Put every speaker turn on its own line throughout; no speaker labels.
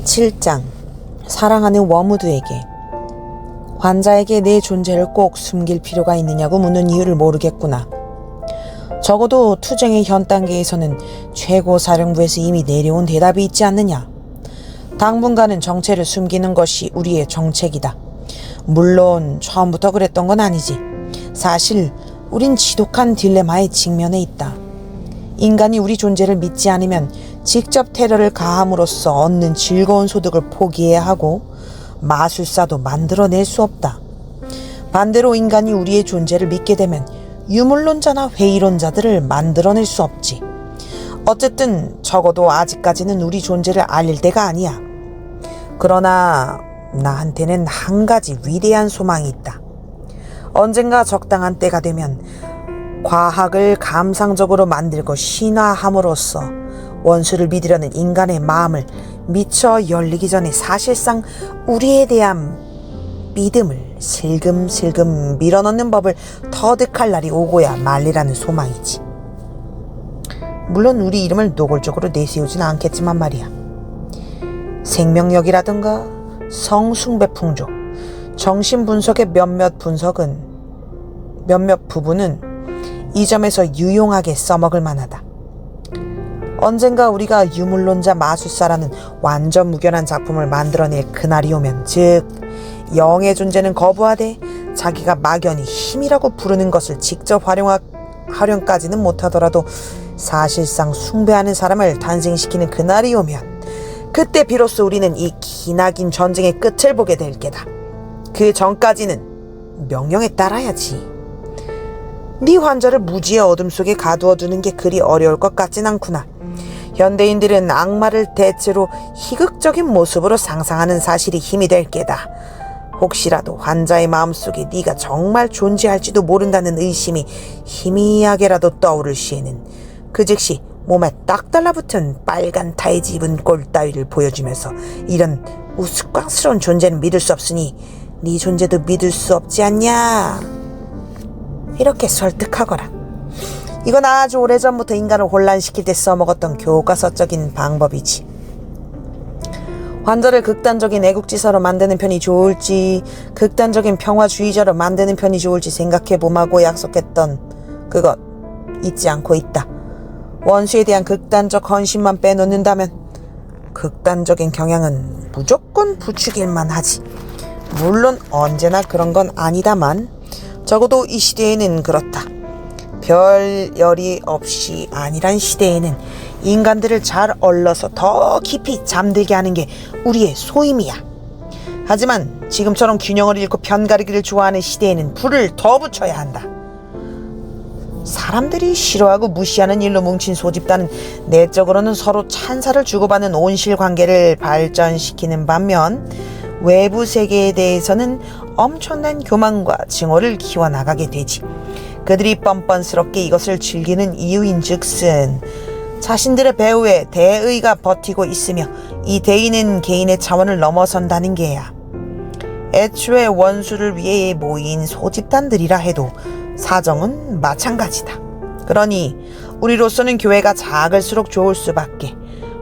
제7장 사랑하는 워무드에게 환자에게 내 존재를 꼭 숨길 필요가 있느냐고 묻는 이유를 모르겠구나. 적어도 투쟁의 현 단계에서는 최고사령부에서 이미 내려온 대답이 있지 않느냐. 당분간은 정체를 숨기는 것이 우리의 정책이다. 물론 처음부터 그랬던 건 아니지. 사실 우린 지독한 딜레마에 직면해 있다. 인간이 우리 존재를 믿지 않으면 직접 테러를 가함으로써 얻는 즐거운 소득을 포기해야 하고 마술사도 만들어낼 수 없다. 반대로 인간이 우리의 존재를 믿게 되면 유물론자나 회의론자들을 만들어낼 수 없지. 어쨌든 적어도 아직까지는 우리 존재를 알릴 때가 아니야. 그러나 나한테는 한 가지 위대한 소망이 있다. 언젠가 적당한 때가 되면 과학을 감상적으로 만들고 신화함으로써 원수를 믿으려는 인간의 마음을 미처 열리기 전에 사실상 우리에 대한 믿음을 슬금슬금 밀어넣는 법을 터득할 날이 오고야 말리라는 소망이지. 물론 우리 이름을 노골적으로 내세우진 않겠지만 말이야. 생명력이라든가 성숭배 풍조, 정신분석의 몇몇 부분은 이 점에서 유용하게 써먹을 만하다. 언젠가 우리가 유물론자 마술사라는 완전 무견한 작품을 만들어낼 그날이 오면, 즉 영의 존재는 거부하되 자기가 막연히 힘이라고 부르는 것을 직접 활용까지는 못하더라도 사실상 숭배하는 사람을 탄생시키는 그날이 오면, 그때 비로소 우리는 이 기나긴 전쟁의 끝을 보게 될 게다. 그 전까지는 명령에 따라야지. 네 환자를 무지의 어둠 속에 가두어두는 게 그리 어려울 것 같진 않구나. 현대인들은 악마를 대체로 희극적인 모습으로 상상하는 사실이 힘이 될 게다. 혹시라도 환자의 마음속에 네가 정말 존재할지도 모른다는 의심이 희미하게라도 떠오를 시에는 그 즉시 몸에 딱 달라붙은 빨간 타이즈 입은 꼴 따위를 보여주면서 이런 우스꽝스러운 존재는 믿을 수 없으니 네 존재도 믿을 수 없지 않냐, 이렇게 설득하거라. 이건 아주 오래전부터 인간을 혼란시킬 때 써먹었던 교과서적인 방법이지. 환자를 극단적인 애국지사로 만드는 편이 좋을지 극단적인 평화주의자로 만드는 편이 좋을지 생각해보마고 약속했던 그것 잊지 않고 있다. 원수에 대한 극단적 헌신만 빼놓는다면 극단적인 경향은 무조건 부추길만 하지. 물론 언제나 그런 건 아니다만 적어도 이 시대에는 그렇다. 별 열이 없이 안일한 시대에는 인간들을 잘 얼러서 더 깊이 잠들게 하는 게 우리의 소임이야. 하지만 지금처럼 균형을 잃고 편가르기를 좋아하는 시대에는 불을 더 붙여야 한다. 사람들이 싫어하고 무시하는 일로 뭉친 소집단은 내적으로는 서로 찬사를 주고받는 온실관계를 발전시키는 반면 외부 세계에 대해서는 엄청난 교만과 증오를 키워나가게 되지. 그들이 뻔뻔스럽게 이것을 즐기는 이유인즉슨 자신들의 배후에 대의가 버티고 있으며 이 대의는 개인의 차원을 넘어선다는 게야. 애초에 원수를 위해 모인 소집단들이라 해도 사정은 마찬가지다. 그러니 우리로서는 교회가 작을수록 좋을 수밖에.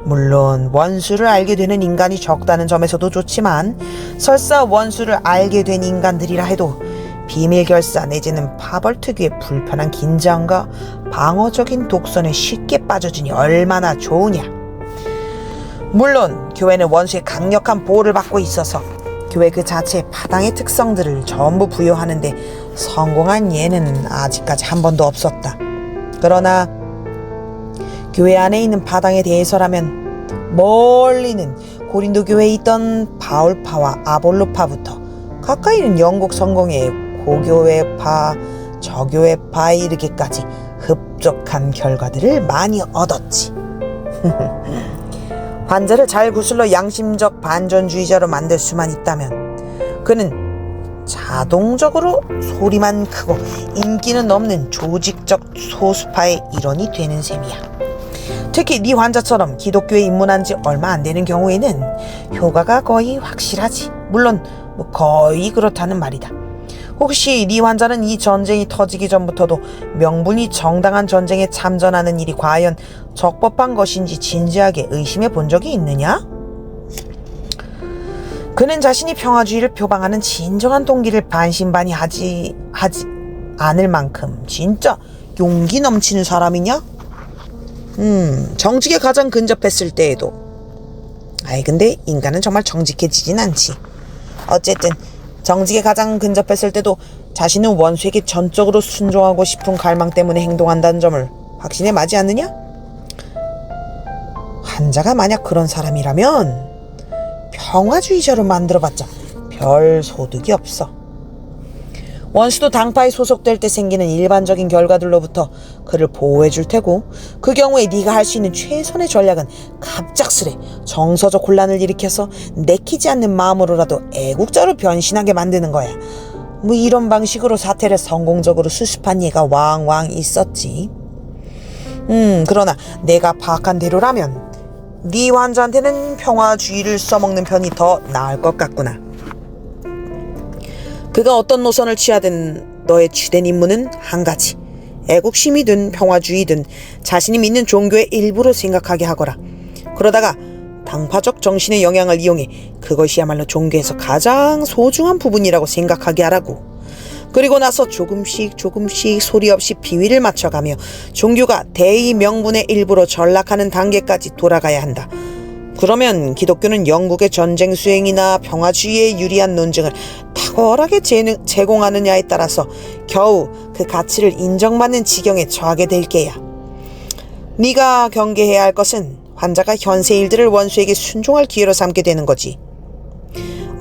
물론 원수를 알게 되는 인간이 적다는 점에서도 좋지만 설사 원수를 알게 된 인간들이라 해도 비밀결사 내지는 파벌 특유의 불편한 긴장과 방어적인 독선에 쉽게 빠져주니 얼마나 좋으냐. 물론 교회는 원수의 강력한 보호를 받고 있어서 교회 그 자체의 파당의 특성들을 전부 부여하는데 성공한 예는 아직까지 한 번도 없었다. 그러나 교회 안에 있는 파당에 대해서라면 멀리는 고린도 교회에 있던 바울파와 아볼로파부터 가까이는 영국 성공의 고교회파, 저교회파에 이르기까지 흡족한 결과들을 많이 얻었지. 환자를 잘 구슬러 양심적 반전주의자로 만들 수만 있다면 그는 자동적으로 소리만 크고 인기는 없는 조직적 소수파의 일원이 되는 셈이야. 특히 네 환자처럼 기독교에 입문한 지 얼마 안 되는 경우에는 효과가 거의 확실하지. 물론 거의 그렇다는 말이다. 혹시 네 환자는 이 전쟁이 터지기 전부터도 명분이 정당한 전쟁에 참전하는 일이 과연 적법한 것인지 진지하게 의심해 본 적이 있느냐? 그는 자신이 평화주의를 표방하는 진정한 동기를 반신반의하지 않을 만큼 진짜 용기 넘치는 사람이냐? 정직에 가장 근접했을 때에도. 근데 인간은 정말 정직해지진 않지. 어쨌든 정직에 가장 근접했을 때도 자신은 원수에게 전적으로 순종하고 싶은 갈망 때문에 행동한다는 점을 확신에 맞지 않느냐? 환자가 만약 그런 사람이라면 평화주의자로 만들어봤자 별 소득이 없어. 원수도 당파에 소속될 때 생기는 일반적인 결과들로부터 그를 보호해줄 테고, 그 경우에 네가 할 수 있는 최선의 전략은 갑작스레 정서적 혼란을 일으켜서 내키지 않는 마음으로라도 애국자로 변신하게 만드는 거야. 이런 방식으로 사태를 성공적으로 수습한 예가 왕왕 있었지. 그러나 내가 파악한 대로라면 네 환자한테는 평화주의를 써먹는 편이 더 나을 것 같구나. 그가 어떤 노선을 취하든 너의 주된 임무는 한 가지. 애국심이든 평화주의든 자신이 믿는 종교의 일부로 생각하게 하거라. 그러다가 당파적 정신의 영향을 이용해 그것이야말로 종교에서 가장 소중한 부분이라고 생각하게 하라고. 그리고 나서 조금씩 소리 없이 비위를 맞춰가며 종교가 대의 명분의 일부로 전락하는 단계까지 돌아가야 한다. 그러면 기독교는 영국의 전쟁 수행이나 평화주의에 유리한 논증을 탁월하게 제공하느냐에 따라서 겨우 그 가치를 인정받는 지경에 처하게 될 게야. 네가 경계해야 할 것은 환자가 현세 일들을 원수에게 순종할 기회로 삼게 되는 거지.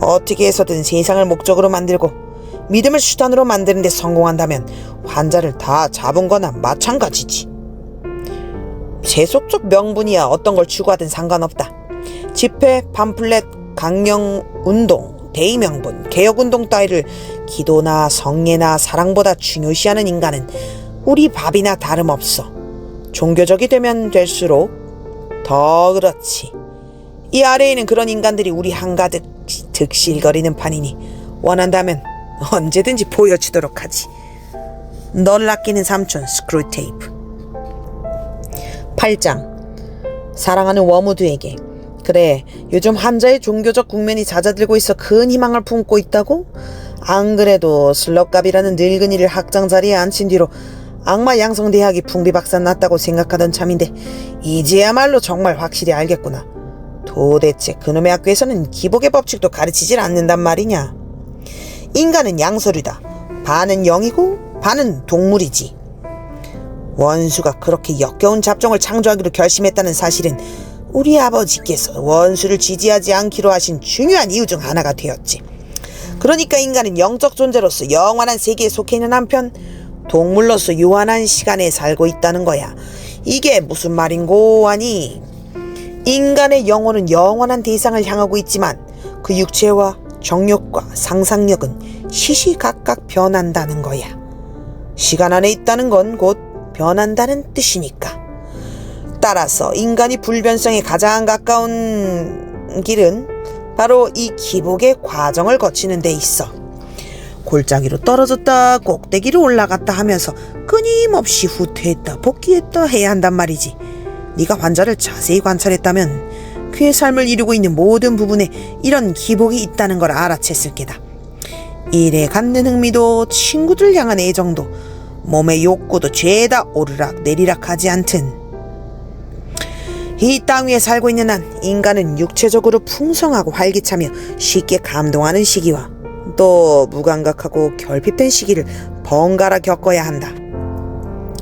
어떻게 해서든 세상을 목적으로 만들고 믿음을 수단으로 만드는 데 성공한다면 환자를 다 잡은 거나 마찬가지지. 세속적 명분이야 어떤 걸 추구하든 상관없다. 집회, 팜플렛, 강령운동, 대의명분, 개혁운동 따위를 기도나 성례나 사랑보다 중요시하는 인간은 우리 밥이나 다름없어. 종교적이 되면 될수록 더 그렇지. 이 아래에는 그런 인간들이 우리 한가득 득실거리는 판이니 원한다면 언제든지 보여주도록 하지. 널 아끼는 삼촌 스크루테이프. 8장. 사랑하는 워무드에게. 그래, 요즘 환자의 종교적 국면이 잦아들고 있어 큰 희망을 품고 있다고? 안 그래도 슬럭갑이라는 늙은이를 학장 자리에 앉힌 뒤로 악마 양성대학이 풍비박산 났다고 생각하던 참인데 이제야말로 정말 확실히 알겠구나. 도대체 그놈의 학교에서는 기복의 법칙도 가르치질 않는단 말이냐. 인간은 양서류다. 반은 영이고 반은 동물이지. 원수가 그렇게 역겨운 잡종을 창조하기로 결심했다는 사실은 우리 아버지께서 원수를 지지하지 않기로 하신 중요한 이유 중 하나가 되었지. 그러니까 인간은 영적 존재로서 영원한 세계에 속해 있는 한편 동물로서 유한한 시간에 살고 있다는 거야. 이게 무슨 말인고 하니, 인간의 영혼은 영원한 대상을 향하고 있지만 그 육체와 정욕과 상상력은 시시각각 변한다는 거야. 시간 안에 있다는 건 곧 변한다는 뜻이니까. 따라서 인간이 불변성에 가장 가까운 길은 바로 이 기복의 과정을 거치는 데 있어. 골짜기로 떨어졌다 꼭대기로 올라갔다 하면서 끊임없이 후퇴했다 복귀했다 해야 한단 말이지. 네가 환자를 자세히 관찰했다면 그의 삶을 이루고 있는 모든 부분에 이런 기복이 있다는 걸 알아챘을 게다. 일에 갖는 흥미도 친구들 향한 애정도 몸의 욕구도 죄다 오르락 내리락 하지 않든, 이 땅 위에 살고 있는 한 인간은 육체적으로 풍성하고 활기차며 쉽게 감동하는 시기와 또 무감각하고 결핍된 시기를 번갈아 겪어야 한다.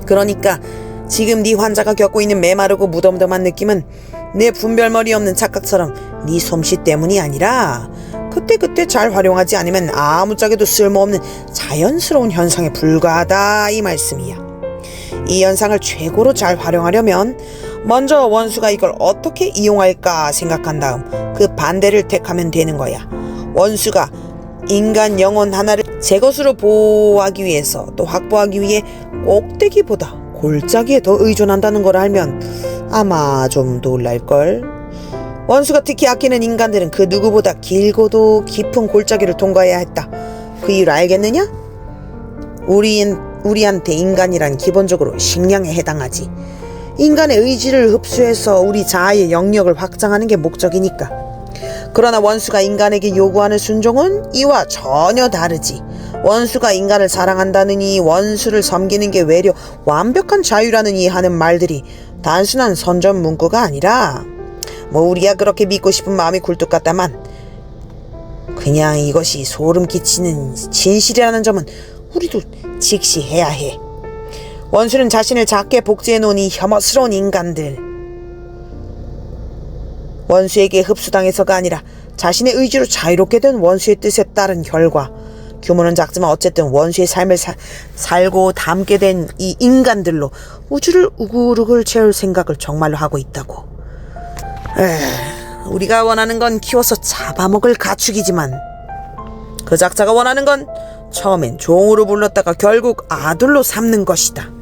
그러니까 지금 네 환자가 겪고 있는 메마르고 무덤덤한 느낌은 내 분별머리 없는 착각처럼 네 솜씨 때문이 아니라 그때그때 잘 활용하지 않으면 아무짝에도 쓸모없는 자연스러운 현상에 불과하다 이 말씀이야. 이 현상을 최고로 잘 활용하려면 먼저 원수가 이걸 어떻게 이용할까 생각한 다음 그 반대를 택하면 되는 거야. 원수가 인간 영혼 하나를 제 것으로 보호하기 위해서 또 확보하기 위해 꼭대기보다 골짜기에 더 의존한다는 걸 알면 아마 좀 놀랄걸. 원수가 특히 아끼는 인간들은 그 누구보다 길고도 깊은 골짜기를 통과해야 했다. 그 이유를 알겠느냐? 우리한테 인간이란 기본적으로 식량에 해당하지. 인간의 의지를 흡수해서 우리 자아의 영역을 확장하는 게 목적이니까. 그러나 원수가 인간에게 요구하는 순종은 이와 전혀 다르지. 원수가 인간을 사랑한다느니 원수를 섬기는 게 외려 완벽한 자유라느니 하는 말들이 단순한 선전 문구가 아니라 우리가 그렇게 믿고 싶은 마음이 굴뚝 같다만 그냥 이것이 소름 끼치는 진실이라는 점은 우리도 직시해야 해. 원수는 자신을 작게 복제해 놓은 이 혐오스러운 인간들, 원수에게 흡수당해서가 아니라 자신의 의지로 자유롭게 된 원수의 뜻에 따른 결과, 규모는 작지만 어쨌든 원수의 삶을 살고 담게 된 이 인간들로 우주를 우글우글 채울 생각을 정말로 하고 있다고. 우리가 원하는 건 키워서 잡아먹을 가축이지만 그 작자가 원하는 건 처음엔 종으로 불렀다가 결국 아들로 삼는 것이다.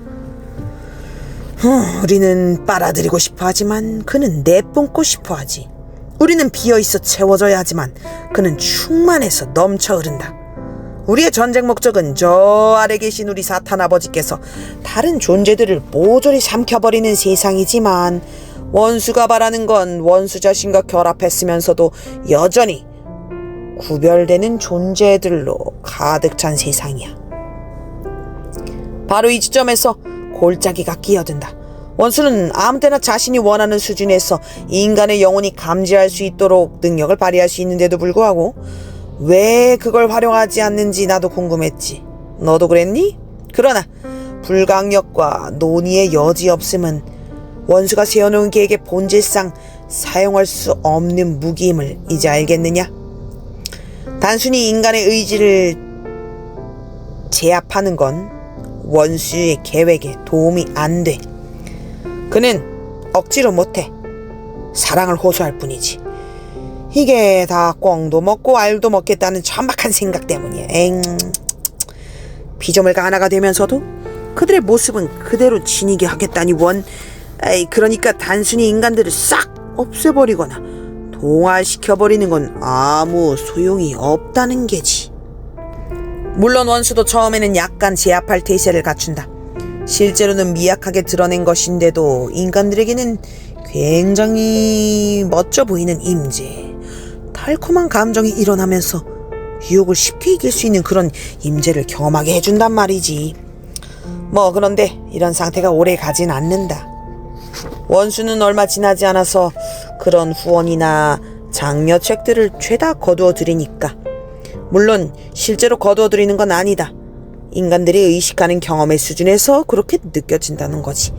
우리는 빨아들이고 싶어 하지만 그는 내뿜고 싶어 하지. 우리는 비어있어 채워져야 하지만 그는 충만해서 넘쳐 흐른다. 우리의 전쟁 목적은 저 아래 계신 우리 사탄 아버지께서 다른 존재들을 모조리 삼켜버리는 세상이지만 원수가 바라는 건 원수 자신과 결합했으면서도 여전히 구별되는 존재들로 가득 찬 세상이야. 바로 이 지점에서 골짜기가 끼어든다. 원수는 아무 때나 자신이 원하는 수준에서 인간의 영혼이 감지할 수 있도록 능력을 발휘할 수 있는데도 불구하고 왜 그걸 활용하지 않는지 나도 궁금했지. 너도 그랬니? 그러나 불강력과 논의의 여지 없음은 원수가 세워놓은 계획의 본질상 사용할 수 없는 무기임을 이제 알겠느냐? 단순히 인간의 의지를 제압하는 건 원수의 계획에 도움이 안 돼. 그는 억지로 못해. 사랑을 호소할 뿐이지. 이게 다 꽁도 먹고 알도 먹겠다는 천박한 생각 때문이야. 피조물과 하나가 되면서도 그들의 모습은 그대로 지니게 하겠다니 그러니까 단순히 인간들을 싹 없애버리거나 동화시켜버리는 건 아무 소용이 없다는 게지. 물론 원수도 처음에는 약간 제압할 태세를 갖춘다. 실제로는 미약하게 드러낸 것인데도 인간들에게는 굉장히 멋져 보이는 임재, 달콤한 감정이 일어나면서 유혹을 쉽게 이길 수 있는 그런 임재를 경험하게 해준단 말이지. 그런데 이런 상태가 오래 가진 않는다. 원수는 얼마 지나지 않아서 그런 후원이나 장려책들을 죄다 거두어 들이니까. 물론 실제로 거두어 들이는 건 아니다. 인간들이 의식하는 경험의 수준에서 그렇게 느껴진다는 거지.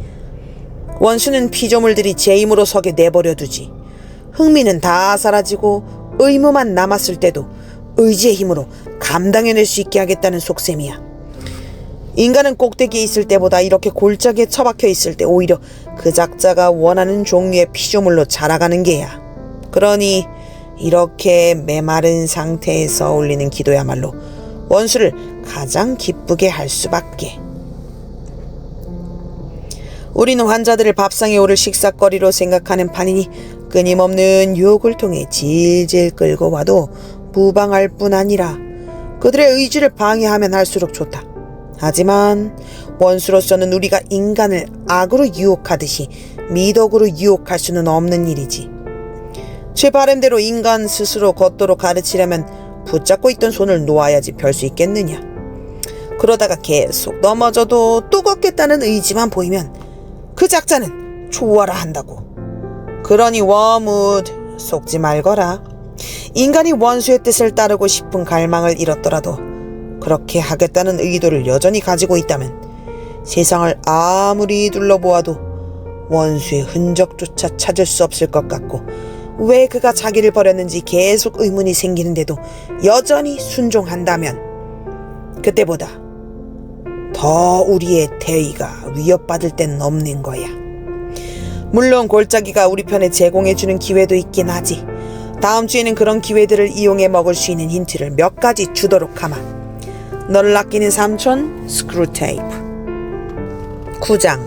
원수는 피조물들이 제 힘으로 서게 내버려 두지. 흥미는 다 사라지고 의무만 남았을 때도 의지의 힘으로 감당해낼 수 있게 하겠다는 속셈이야. 인간은 꼭대기에 있을 때보다 이렇게 골짜기에 처박혀 있을 때 오히려 그 작자가 원하는 종류의 피조물로 자라가는 게야. 그러니 이렇게 메마른 상태에서 올리는 기도야말로 원수를 가장 기쁘게 할 수밖에. 우리는 환자들을 밥상에 오를 식사거리로 생각하는 판이니 끊임없는 유혹을 통해 질질 끌고 와도 무방할 뿐 아니라 그들의 의지를 방해하면 할수록 좋다. 하지만 원수로서는 우리가 인간을 악으로 유혹하듯이 미덕으로 유혹할 수는 없는 일이지. 제 바람대로 인간 스스로 걷도록 가르치려면 붙잡고 있던 손을 놓아야지 별 수 있겠느냐. 그러다가 계속 넘어져도 또 걷겠다는 의지만 보이면 그 작자는 좋아라 한다고. 그러니 워무드 속지 말거라. 인간이 원수의 뜻을 따르고 싶은 갈망을 잃었더라도 그렇게 하겠다는 의도를 여전히 가지고 있다면 세상을 아무리 둘러보아도 원수의 흔적조차 찾을 수 없을 것 같고, 왜 그가 자기를 버렸는지 계속 의문이 생기는데도 여전히 순종한다면 그때보다 더 우리의 대의가 위협받을 땐 없는 거야. 물론 골짜기가 우리 편에 제공해주는 기회도 있긴 하지. 다음 주에는 그런 기회들을 이용해 먹을 수 있는 힌트를 몇 가지 주도록 하마. 너를 아끼는 삼촌 스크루테이프. 9장.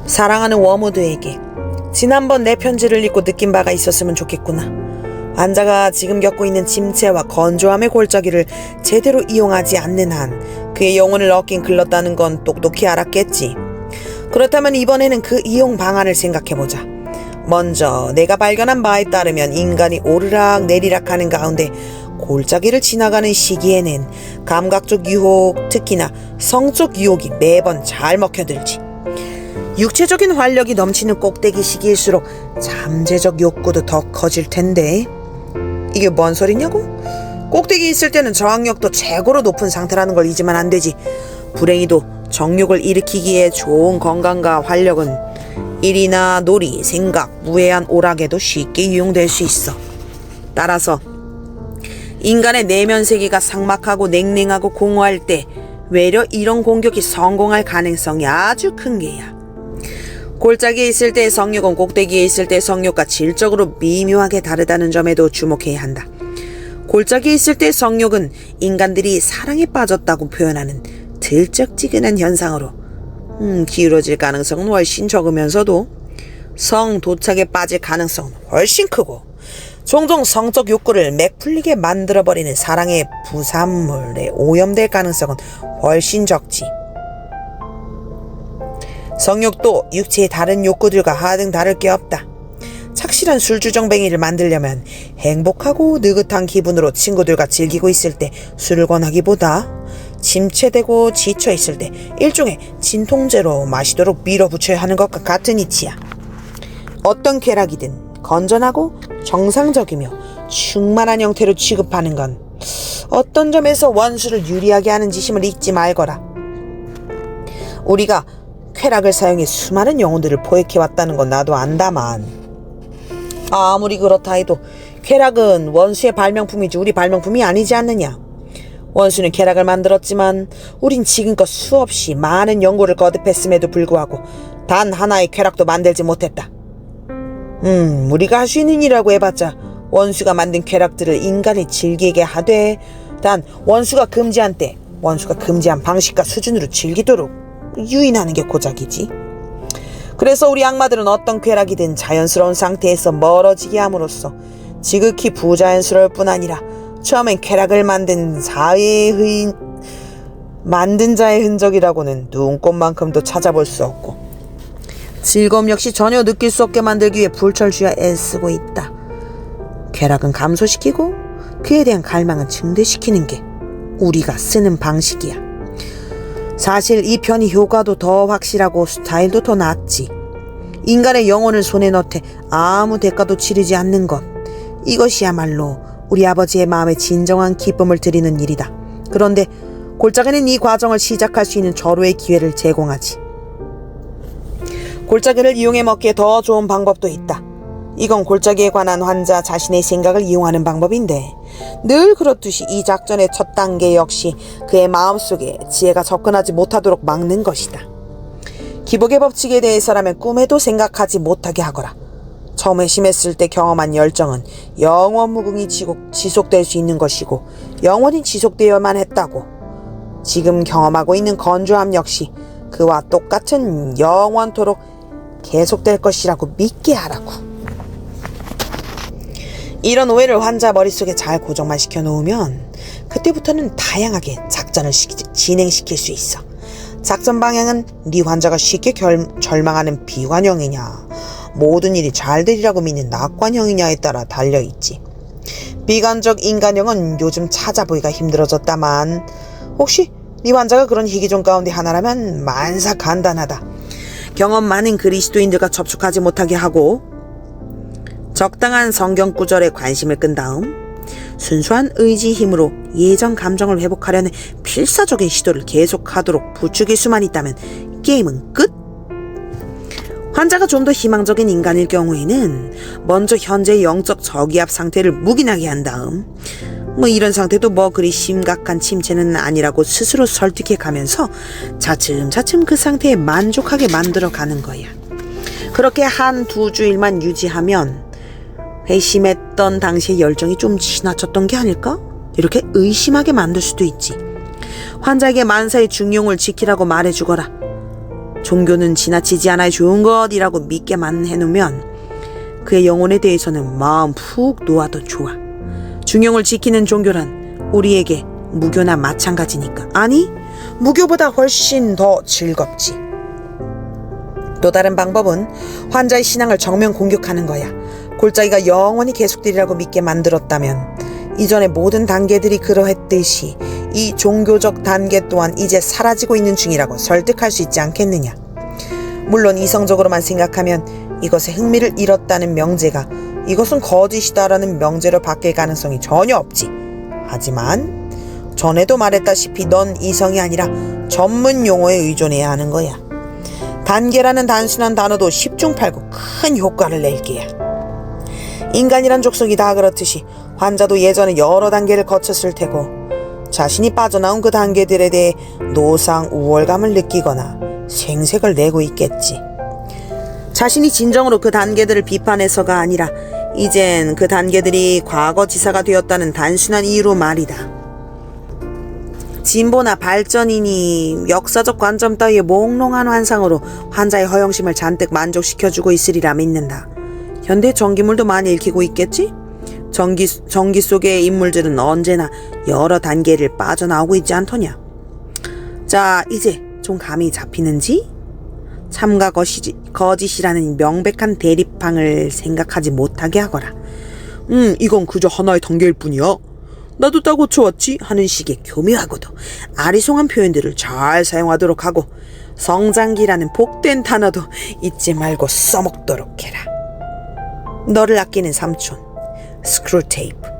사랑하는 워무드에게 지난번 내 편지를 읽고 느낀 바가 있었으면 좋겠구나. 환자가 지금 겪고 있는 침체와 건조함의 골짜기를 제대로 이용하지 않는 한 그의 영혼을 얻긴 글렀다는 건 똑똑히 알았겠지. 그렇다면 이번에는 그 이용 방안을 생각해보자. 먼저 내가 발견한 바에 따르면 인간이 오르락 내리락 하는 가운데 골짜기를 지나가는 시기에는 감각적 유혹, 특히나 성적 유혹이 매번 잘 먹혀들지. 육체적인 활력이 넘치는 꼭대기 시기일수록 잠재적 욕구도 더 커질 텐데 이게 뭔 소리냐고? 꼭대기 있을 때는 저항력도 최고로 높은 상태라는 걸 잊으면 안 되지. 불행히도 정욕을 일으키기에 좋은 건강과 활력은 일이나 놀이, 생각, 무해한 오락에도 쉽게 이용될 수 있어. 따라서 인간의 내면 세계가 삭막하고 냉랭하고 공허할 때 외려 이런 공격이 성공할 가능성이 아주 큰 게야. 골짜기에 있을 때의 성욕은 꼭대기에 있을 때의 성욕과 질적으로 미묘하게 다르다는 점에도 주목해야 한다. 골짜기에 있을 때의 성욕은 인간들이 사랑에 빠졌다고 표현하는 들쩍지근한 현상으로 기울어질 가능성은 훨씬 적으면서도 성 도착에 빠질 가능성은 훨씬 크고 종종 성적 욕구를 맥풀리게 만들어버리는 사랑의 부산물에 오염될 가능성은 훨씬 적지. 성욕도 육체의 다른 욕구들과 하등 다를 게 없다. 착실한 술주정뱅이를 만들려면 행복하고 느긋한 기분으로 친구들과 즐기고 있을 때 술을 권하기보다 침체되고 지쳐있을 때 일종의 진통제로 마시도록 밀어붙여야 하는 것과 같은 이치야. 어떤 쾌락이든 건전하고 정상적이며 충만한 형태로 취급하는 건 어떤 점에서 원수를 유리하게 하는 짓임을 잊지 말거라. 우리가 쾌락을 사용해 수많은 영혼들을 포획해왔다는 건 나도 안다만 아무리 그렇다 해도 쾌락은 원수의 발명품이지 우리 발명품이 아니지 않느냐. 원수는 쾌락을 만들었지만 우린 지금껏 수없이 많은 연고를 거듭했음에도 불구하고 단 하나의 쾌락도 만들지 못했다. 우리가 할 수 있는 일이라고 해봤자 원수가 만든 쾌락들을 인간이 즐기게 하되 단 원수가 금지한 때 원수가 금지한 방식과 수준으로 즐기도록 유인하는 게 고작이지. 그래서 우리 악마들은 어떤 쾌락이든 자연스러운 상태에서 멀어지게 함으로써 지극히 부자연스러울 뿐 아니라 처음엔 쾌락을 만든 자의 흔적이라고는 눈꽃만큼도 찾아볼 수 없고 즐거움 역시 전혀 느낄 수 없게 만들기 위해 불철주야 애쓰고 있다. 쾌락은 감소시키고 그에 대한 갈망은 증대시키는 게 우리가 쓰는 방식이야. 사실 이 편이 효과도 더 확실하고 스타일도 더 낫지. 인간의 영혼을 손에 넣되 아무 대가도 치르지 않는 것, 이것이야말로 우리 아버지의 마음에 진정한 기쁨을 드리는 일이다. 그런데 골짜기는 이 과정을 시작할 수 있는 절호의 기회를 제공하지. 골짜기를 이용해 먹기에 더 좋은 방법도 있다. 이건 골짜기에 관한 환자 자신의 생각을 이용하는 방법인데 늘 그렇듯이 이 작전의 첫 단계 역시 그의 마음속에 지혜가 접근하지 못하도록 막는 것이다. 기복의 법칙에 대해서라면 꿈에도 생각하지 못하게 하거라. 처음에 심했을 때 경험한 열정은 영원 무궁히 지속될 수 있는 것이고 영원히 지속되어야만 했다고. 지금 경험하고 있는 건조함 역시 그와 똑같은 영원토록 계속될 것이라고 믿게 하라고. 이런 오해를 환자 머릿속에 잘 고정만 시켜놓으면 그때부터는 다양하게 작전을 진행시킬 수 있어. 작전 방향은 네 환자가 쉽게 절망하는 비관형이냐 모든 일이 잘 되리라고 믿는 낙관형이냐에 따라 달려있지. 비관적 인간형은 요즘 찾아보기가 힘들어졌다만 혹시 네 환자가 그런 희귀종 가운데 하나라면 만사 간단하다. 경험 많은 그리스도인들과 접촉하지 못하게 하고 적당한 성경 구절에 관심을 끈 다음 순수한 의지 힘으로 예전 감정을 회복하려는 필사적인 시도를 계속하도록 부추길 수만 있다면 게임은 끝. 환자가 좀 더 희망적인 인간일 경우에는 먼저 현재의 영적 저기압 상태를 묵인하게 한 다음 이런 상태도 그리 심각한 침체는 아니라고 스스로 설득해 가면서 차츰차츰 그 상태에 만족하게 만들어 가는 거야. 그렇게 한 두 주일만 유지하면 회심했던 당시의 열정이 좀 지나쳤던 게 아닐까? 이렇게 의심하게 만들 수도 있지. 환자에게 만사의 중용을 지키라고 말해주거라. 종교는 지나치지 않아야 좋은 것이라고 믿게만 해놓으면 그의 영혼에 대해서는 마음 푹 놓아도 좋아. 중용을 지키는 종교란 우리에게 무교나 마찬가지니까. 아니, 무교보다 훨씬 더 즐겁지. 또 다른 방법은 환자의 신앙을 정면 공격하는 거야. 골짜기가 영원히 계속되리라고 믿게 만들었다면 이전의 모든 단계들이 그러했듯이 이 종교적 단계 또한 이제 사라지고 있는 중이라고 설득할 수 있지 않겠느냐. 물론 이성적으로만 생각하면 이것에 흥미를 잃었다는 명제가 이것은 거짓이다라는 명제로 바뀔 가능성이 전혀 없지. 하지만 전에도 말했다시피 넌 이성이 아니라 전문 용어에 의존해야 하는 거야. 단계라는 단순한 단어도 10중 8구 큰 효과를 낼 게야. 인간이란 족속이 다 그렇듯이 환자도 예전에 여러 단계를 거쳤을 테고 자신이 빠져나온 그 단계들에 대해 노상 우월감을 느끼거나 생색을 내고 있겠지. 자신이 진정으로 그 단계들을 비판해서가 아니라 이젠 그 단계들이 과거지사가 되었다는 단순한 이유로 말이다. 진보나 발전이니 역사적 관점 따위의 몽롱한 환상으로 환자의 허영심을 잔뜩 만족시켜주고 있으리라 믿는다. 현대 전기물도 많이 읽히고 있겠지? 전기 속의 인물들은 언제나 여러 단계를 빠져나오고 있지 않더냐. 자, 이제 좀 감이 잡히는지? 참과 거짓이라는 명백한 대립항을 생각하지 못하게 하거라. 이건 그저 하나의 단계일 뿐이야. 나도 딱 고쳐왔지 하는 식의 교묘하고도 아리송한 표현들을 잘 사용하도록 하고 성장기라는 복된 단어도 잊지 말고 써먹도록 해라. 너를 아끼는 삼촌 스크루테이프.